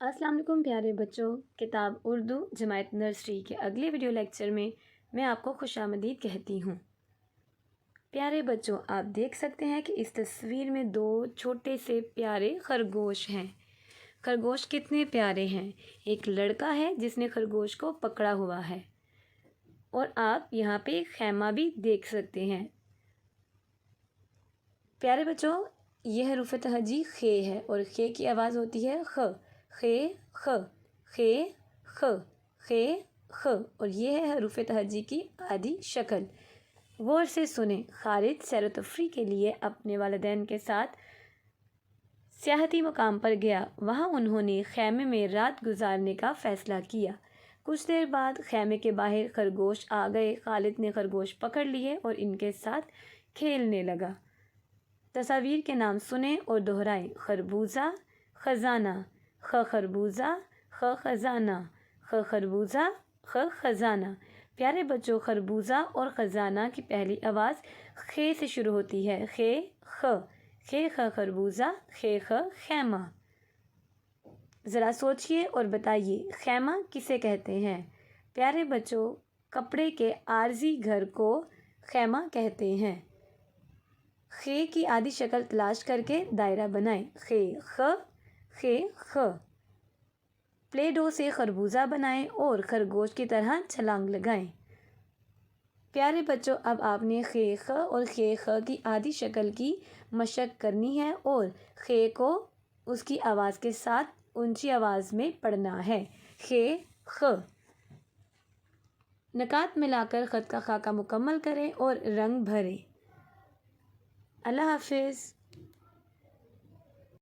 अस्सलाम वालेकुम प्यारे बच्चों। किताब उर्दू जमायत नर्सरी के अगले वीडियो लेक्चर में मैं आपको खुशामदीद कहती हूँ। प्यारे बच्चों, आप देख सकते हैं कि इस तस्वीर में दो छोटे से प्यारे खरगोश हैं। खरगोश कितने प्यारे हैं। एक लड़का है जिसने खरगोश को पकड़ा हुआ है और आप यहाँ पे एक खैमा भी देख सकते हैं। प्यारे बच्चों, यह हरूफ तहजी खे है और खे की आवाज़ होती है ख। खे ख खे ख खे ख और ये है हरूफ तहजी की आधी शक्ल। गौर से सुने। खालिद सैर तफरी के लिए अपने वालिदैन के साथ सियाहती मुकाम पर गया। वहाँ उन्होंने खैमे में रात गुजारने का फ़ैसला किया। कुछ देर बाद खैमे के बाहर खरगोश आ गए। खालिद ने खरगोश पकड़ लिए और इनके साथ खेलने लगा। तस्वीर के नाम सुने और दोहराएं। खरबूजा, ख़ज़ाना, ख खरबूजा, ख ख़ज़ाना, ख खरबूजा, ख ख़ज़ाना। प्यारे बच्चों, खरबूजा और ख़ज़ाना की पहली आवाज़ खे से शुरू होती है। खे ख, खे ख खरबूजा, खे ख खैमा। ज़रा सोचिए और बताइए, खैमा किसे कहते हैं। प्यारे बच्चों, कपड़े के आर्जी घर को खैमा कहते हैं। खे की आधी शक्ल तलाश करके दायरा बनाएं। खे ख, खे ख। प्ले डो से खरबूजा बनाएं और खरगोश की तरह छलांग लगाएं। प्यारे बच्चों, अब आपने खे ख और खे ख की आधी शक्ल की मशक करनी है और खे को उसकी आवाज़ के साथ ऊंची आवाज़ में पढ़ना है। खे ख। नकात मिलाकर ख़त का खाका मुकम्मल करें और रंग भरें। अल्लाह हाफिज़।